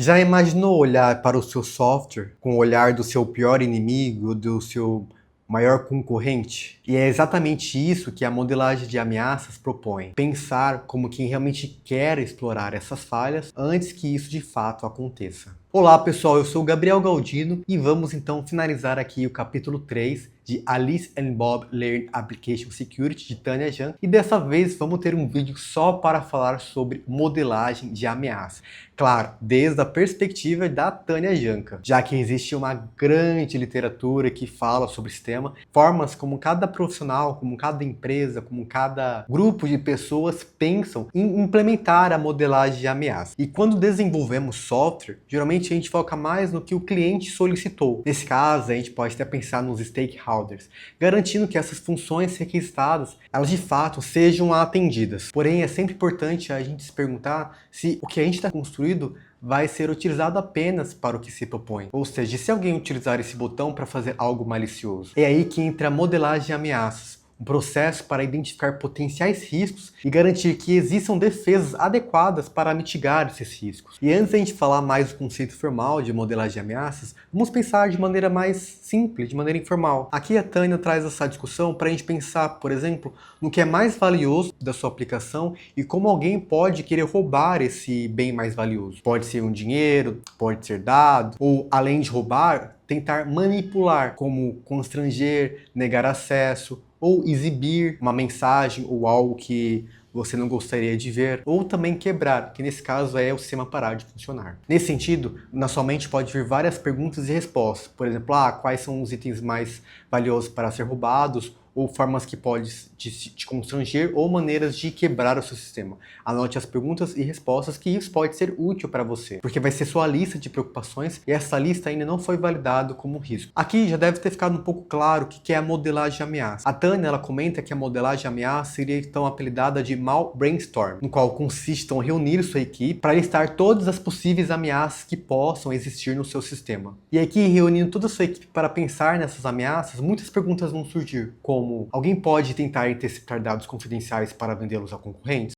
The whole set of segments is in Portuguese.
Já imaginou olhar para o seu software com o olhar do seu pior inimigo, do seu maior concorrente? E é exatamente isso que a modelagem de ameaças propõe. Pensar como quem realmente quer explorar essas falhas antes que isso de fato aconteça. Olá pessoal, eu sou o Gabriel Galdino e vamos então finalizar aqui o capítulo 3 de Alice and Bob Learn Application Security de Tanya Jan, e dessa vez vamos ter um vídeo só para falar sobre modelagem de ameaça. Claro, desde a perspectiva da Tanya Janka, já que existe uma grande literatura que fala sobre esse tema, formas como cada profissional, como cada empresa, como cada grupo de pessoas pensam em implementar a modelagem de ameaça. E quando desenvolvemos software, geralmente a gente foca mais no que o cliente solicitou. Nesse caso, a gente pode até pensar nos stakeholders, garantindo que essas funções requisitadas, elas de fato sejam atendidas. Porém, é sempre importante a gente se perguntar se o que a gente está construindo vai ser utilizado apenas para o que se propõe. Ou seja, se alguém utilizar esse botão para fazer algo malicioso. É aí que entra a modelagem de ameaças, um processo para identificar potenciais riscos e garantir que existam defesas adequadas para mitigar esses riscos. E antes de a gente falar mais do conceito formal de modelagem de ameaças, vamos pensar de maneira mais simples, de maneira informal. Aqui a Tânia traz essa discussão para a gente pensar, por exemplo, no que é mais valioso da sua aplicação e como alguém pode querer roubar esse bem mais valioso. Pode ser um dinheiro, pode ser dado, ou além de roubar, tentar manipular, como constranger, negar acesso, ou exibir uma mensagem ou algo que você não gostaria de ver, ou também quebrar, que nesse caso é o sistema parar de funcionar. Nesse sentido, na sua mente pode vir várias perguntas e respostas, por exemplo, quais são os itens mais valiosos para ser roubados, ou formas que podem te constranger, ou maneiras de quebrar o seu sistema. Anote as perguntas e respostas, que isso pode ser útil para você, porque vai ser sua lista de preocupações e essa lista ainda não foi validada como risco. Aqui já deve ter ficado um pouco claro o que é a modelagem de ameaça. A Tânia, ela comenta que a modelagem de ameaça seria então apelidada de mal brainstorm, no qual consiste em reunir sua equipe para listar todas as possíveis ameaças que possam existir no seu sistema. E aqui, reunindo toda a sua equipe para pensar nessas ameaças, muitas perguntas vão surgir, como alguém pode tentar interceptar dados confidenciais para vendê-los a concorrentes?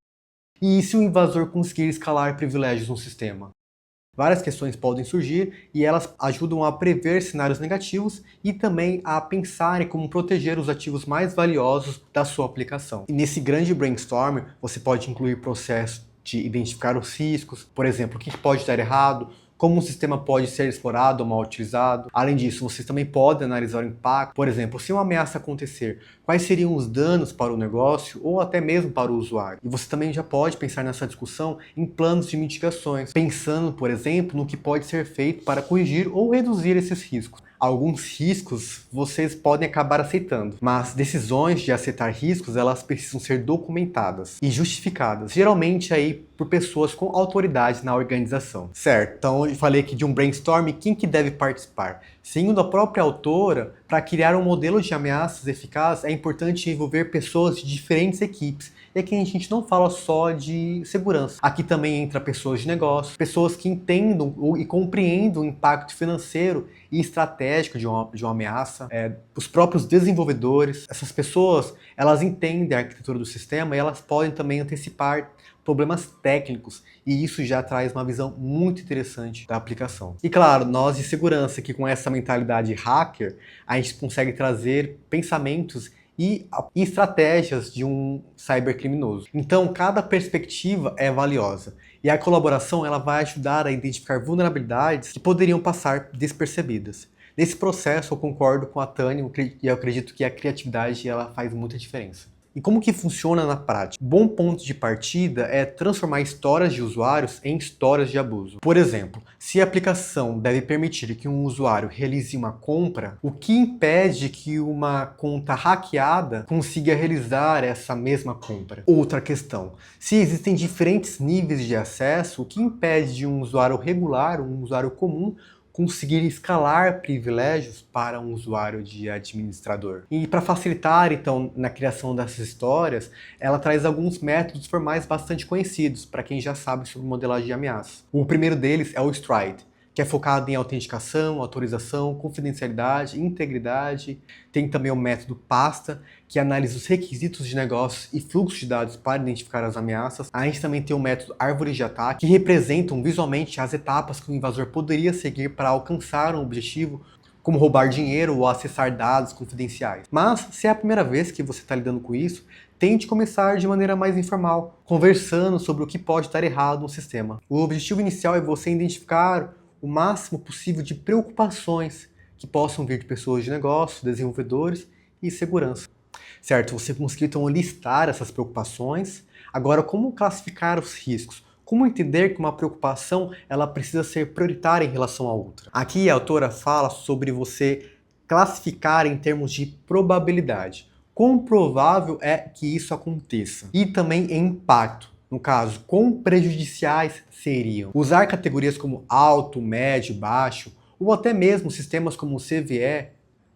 E se o invasor conseguir escalar privilégios no sistema? Várias questões podem surgir e elas ajudam a prever cenários negativos e também a pensar em como proteger os ativos mais valiosos da sua aplicação. E nesse grande brainstorm, você pode incluir processos de identificar os riscos, por exemplo, o que pode dar errado, como o sistema pode ser explorado ou mal utilizado. Além disso, vocês também podem analisar o impacto. Por exemplo, se uma ameaça acontecer, quais seriam os danos para o negócio ou até mesmo para o usuário? E você também já pode pensar nessa discussão em planos de mitigações, pensando, por exemplo, no que pode ser feito para corrigir ou reduzir esses riscos. Alguns riscos vocês podem acabar aceitando, mas decisões de aceitar riscos, elas precisam ser documentadas e justificadas, geralmente aí por pessoas com autoridade na organização. Certo, então eu falei aqui de um brainstorm, quem que deve participar? Segundo a própria autora, para criar um modelo de ameaças eficaz, é importante envolver pessoas de diferentes equipes. E aqui a gente não fala só de segurança. Aqui também entra pessoas de negócio, pessoas que entendam e compreendam o impacto financeiro e estratégico de uma ameaça, os próprios desenvolvedores. Essas pessoas, elas entendem a arquitetura do sistema e elas podem também antecipar problemas técnicos, e isso já traz uma visão muito interessante da aplicação. E claro, nós de segurança, que com essa mentalidade hacker, a gente consegue trazer pensamentos e estratégias de um cybercriminoso. Então, cada perspectiva é valiosa. E a colaboração, ela vai ajudar a identificar vulnerabilidades que poderiam passar despercebidas. Nesse processo, eu concordo com a Tânia e eu acredito que a criatividade, ela faz muita diferença. E como que funciona na prática? Bom ponto de partida é transformar histórias de usuários em histórias de abuso. Por exemplo, se a aplicação deve permitir que um usuário realize uma compra, o que impede que uma conta hackeada consiga realizar essa mesma compra? Outra questão, se existem diferentes níveis de acesso, o que impede de um usuário regular, um usuário comum, conseguir escalar privilégios para um usuário de administrador. E para facilitar, então, na criação dessas histórias, ela traz alguns métodos formais bastante conhecidos, para quem já sabe sobre modelagem de ameaça. O primeiro deles é o STRIDE, que é focado em autenticação, autorização, confidencialidade, integridade. Tem também o método PASTA, que analisa os requisitos de negócios e fluxos de dados para identificar as ameaças. A gente também tem o método árvore de ataque, que representam visualmente as etapas que o invasor poderia seguir para alcançar um objetivo, como roubar dinheiro ou acessar dados confidenciais. Mas, se é a primeira vez que você está lidando com isso, tente começar de maneira mais informal, conversando sobre o que pode estar errado no sistema. O objetivo inicial é você identificar o máximo possível de preocupações que possam vir de pessoas de negócio, desenvolvedores e segurança. Certo, você conseguiu então listar essas preocupações. Agora, como classificar os riscos? Como entender que uma preocupação ela precisa ser prioritária em relação à outra? Aqui a autora fala sobre você classificar em termos de probabilidade. Quão provável é que isso aconteça? E também em impacto. No caso, quão prejudiciais seriam? Usar categorias como alto, médio, baixo, ou até mesmo sistemas como o CVE,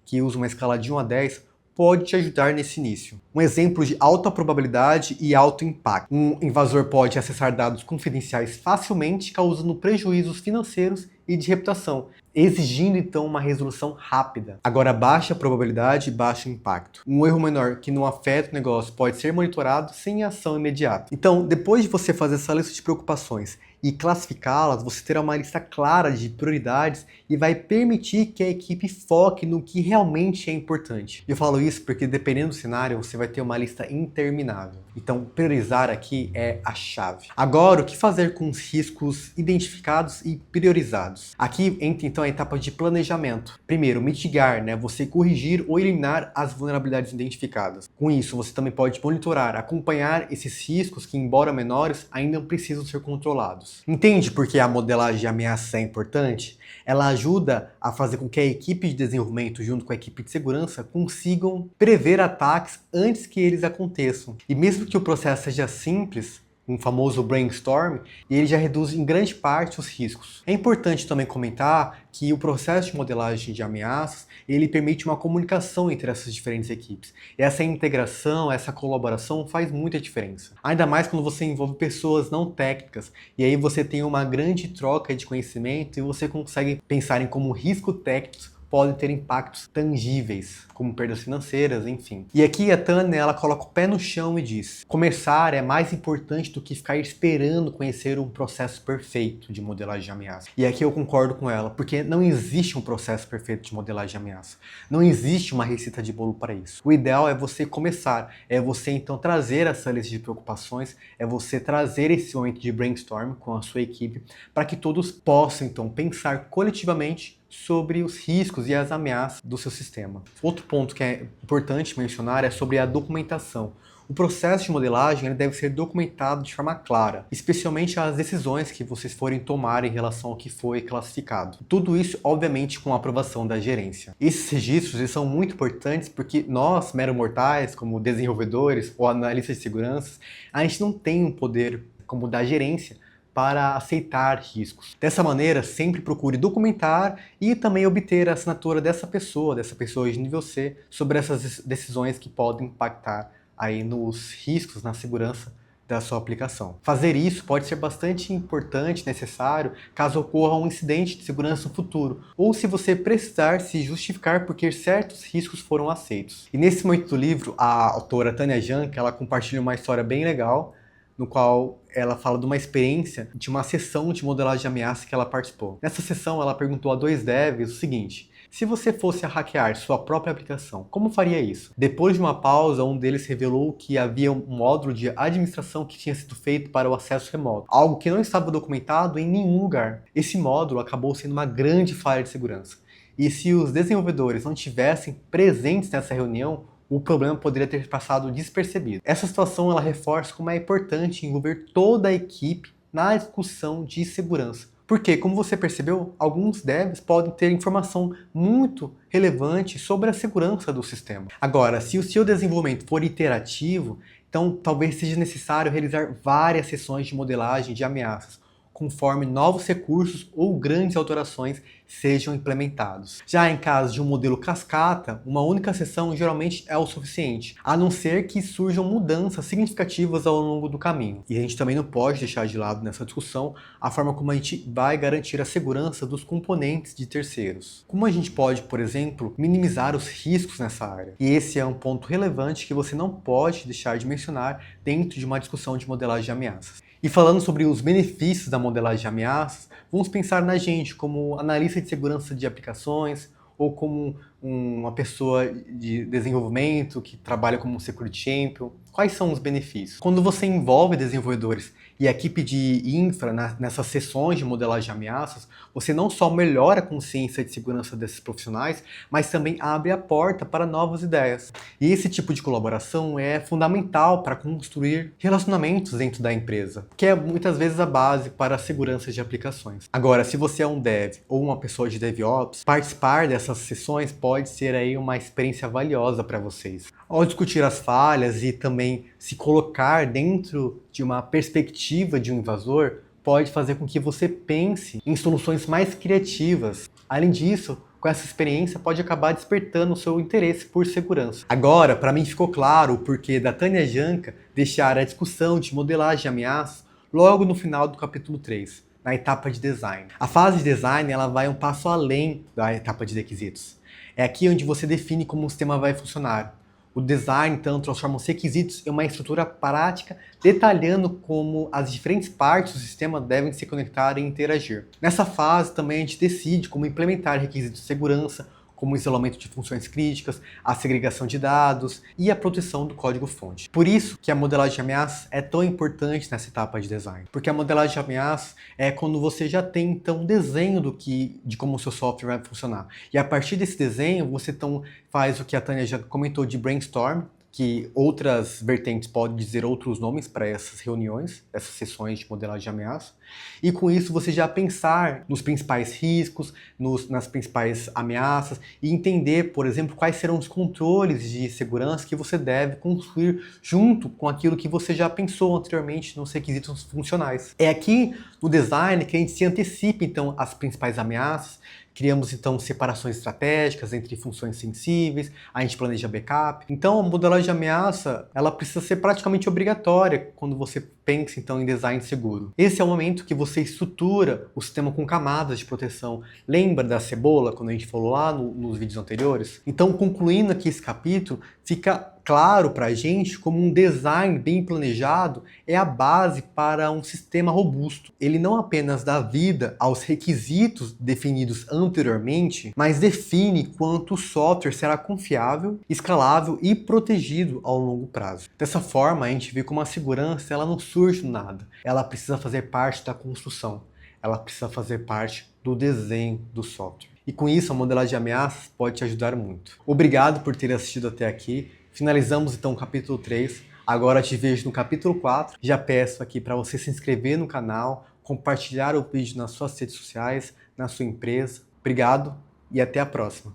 que usa uma escala de 1 a 10, pode te ajudar nesse início. Um exemplo de alta probabilidade e alto impacto. Um invasor pode acessar dados confidenciais facilmente, causando prejuízos financeiros e de reputação, exigindo então uma resolução rápida. Agora, baixa probabilidade e baixo impacto. Um erro menor que não afeta o negócio pode ser monitorado sem ação imediata. Então, depois de você fazer essa lista de preocupações e classificá-las, você terá uma lista clara de prioridades e vai permitir que a equipe foque no que realmente é importante. Eu falo isso porque dependendo do cenário, você vai ter uma lista interminável. Então, priorizar aqui é a chave. Agora, o que fazer com os riscos identificados e priorizados? Aqui entra então a etapa de planejamento. Primeiro, mitigar, você corrigir ou eliminar as vulnerabilidades identificadas. Com isso, você também pode monitorar, acompanhar esses riscos que, embora menores, ainda precisam ser controlados. Entende por que a modelagem de ameaças é importante? Ela ajuda a fazer com que a equipe de desenvolvimento, junto com a equipe de segurança, consigam prever ataques antes que eles aconteçam. E mesmo que o processo seja simples, um famoso brainstorm, e ele já reduz em grande parte os riscos. É importante também comentar que o processo de modelagem de ameaças, ele permite uma comunicação entre essas diferentes equipes. E essa integração, essa colaboração faz muita diferença. Ainda mais quando você envolve pessoas não técnicas, e aí você tem uma grande troca de conhecimento e você consegue pensar em como riscos técnicos podem ter impactos tangíveis, como perdas financeiras, enfim. E aqui a Tânia, ela coloca o pé no chão e diz: começar é mais importante do que ficar esperando conhecer um processo perfeito de modelagem de ameaça. E aqui eu concordo com ela, porque não existe um processo perfeito de modelagem de ameaça. Não existe uma receita de bolo para isso. O ideal é você começar, é você então trazer essa lista de preocupações, é você trazer esse momento de brainstorm com a sua equipe, para que todos possam então pensar coletivamente sobre os riscos e as ameaças do seu sistema. Outro ponto que é importante mencionar é sobre a documentação. O processo de modelagem ele deve ser documentado de forma clara, especialmente as decisões que vocês forem tomar em relação ao que foi classificado. Tudo isso, obviamente, com a aprovação da gerência. Esses registros eles são muito importantes porque nós, meros mortais, como desenvolvedores ou analistas de segurança, a gente não tem um poder como da gerência para aceitar riscos. Dessa maneira, sempre procure documentar e também obter a assinatura dessa pessoa de nível C, sobre essas decisões que podem impactar aí nos riscos, na segurança da sua aplicação. Fazer isso pode ser bastante importante, necessário, caso ocorra um incidente de segurança no futuro, ou se você precisar se justificar porque certos riscos foram aceitos. E nesse momento do livro, a autora Tânia Jank, ela compartilha uma história bem legal, no qual ela fala de uma experiência de uma sessão de modelagem de ameaça que ela participou. Nessa sessão, ela perguntou a 2 devs o seguinte: se você fosse a hackear sua própria aplicação, como faria isso? Depois de uma pausa, um deles revelou que havia um módulo de administração que tinha sido feito para o acesso remoto, algo que não estava documentado em nenhum lugar. Esse módulo acabou sendo uma grande falha de segurança. E se os desenvolvedores não tivessem presentes nessa reunião, o problema poderia ter passado despercebido. Essa situação ela reforça como é importante envolver toda a equipe na discussão de segurança. Porque, como você percebeu, alguns devs podem ter informação muito relevante sobre a segurança do sistema. Agora, se o seu desenvolvimento for iterativo, então talvez seja necessário realizar várias sessões de modelagem de ameaças, conforme novos recursos ou grandes alterações sejam implementados. Já em caso de um modelo cascata, uma única sessão geralmente é o suficiente, a não ser que surjam mudanças significativas ao longo do caminho. E a gente também não pode deixar de lado nessa discussão a forma como a gente vai garantir a segurança dos componentes de terceiros. Como a gente pode, por exemplo, minimizar os riscos nessa área? E esse é um ponto relevante que você não pode deixar de mencionar dentro de uma discussão de modelagem de ameaças. E falando sobre os benefícios da modelagem de ameaças, vamos pensar na gente como analista de segurança de aplicações ou como uma pessoa de desenvolvimento que trabalha como um security champion. Quais são os benefícios? Quando você envolve desenvolvedores e a equipe de infra nessas sessões de modelagem de ameaças, você não só melhora a consciência de segurança desses profissionais, mas também abre a porta para novas ideias. E esse tipo de colaboração é fundamental para construir relacionamentos dentro da empresa, que é muitas vezes a base para a segurança de aplicações. Agora, se você é um dev ou uma pessoa de DevOps, participar dessas sessões pode ser aí uma experiência valiosa para vocês. Ao discutir as falhas e também se colocar dentro de uma perspectiva de um invasor, pode fazer com que você pense em soluções mais criativas. Além disso, com essa experiência pode acabar despertando o seu interesse por segurança. Agora, para mim ficou claro o porquê da Tânia Janca deixar a discussão de modelagem de ameaças logo no final do capítulo 3, na etapa de design. A fase de design ela vai um passo além da etapa de requisitos. É aqui onde você define como o sistema vai funcionar. O design, então, transforma os requisitos em uma estrutura prática, detalhando como as diferentes partes do sistema devem se conectar e interagir. Nessa fase, também a gente decide como implementar requisitos de segurança, como o isolamento de funções críticas, a segregação de dados e a proteção do código-fonte. Por isso que a modelagem de ameaças é tão importante nessa etapa de design. Porque a modelagem de ameaças é quando você já tem então um desenho de como o seu software vai funcionar. E a partir desse desenho, você então faz o que a Tânia já comentou de brainstorm, que outras vertentes podem dizer outros nomes para essas reuniões, essas sessões de modelagem de ameaça. E com isso você já pensar nos principais riscos, nas principais ameaças e entender, por exemplo, quais serão os controles de segurança que você deve construir junto com aquilo que você já pensou anteriormente nos requisitos funcionais. É aqui no design que a gente se antecipa então às principais ameaças. Criamos, então, separações estratégicas entre funções sensíveis, a gente planeja backup. Então, a modelagem de ameaça, ela precisa ser praticamente obrigatória quando você pensa, então, em design seguro. Esse é o momento que você estrutura o sistema com camadas de proteção. Lembra da cebola, quando a gente falou lá nos vídeos anteriores? Então, concluindo aqui esse capítulo, fica claro para a gente como um design bem planejado é a base para um sistema robusto. Ele não apenas dá vida aos requisitos definidos anteriormente, mas define quanto o software será confiável, escalável e protegido ao longo prazo. Dessa forma, a gente vê como a segurança ela não surge do nada. Ela precisa fazer parte da construção. Ela precisa fazer parte do desenho do software. E com isso, a modelagem de ameaças pode te ajudar muito. Obrigado por ter assistido até aqui. Finalizamos então o capítulo 3. Agora te vejo no capítulo 4. Já peço aqui para você se inscrever no canal, compartilhar o vídeo nas suas redes sociais, na sua empresa. Obrigado e até a próxima.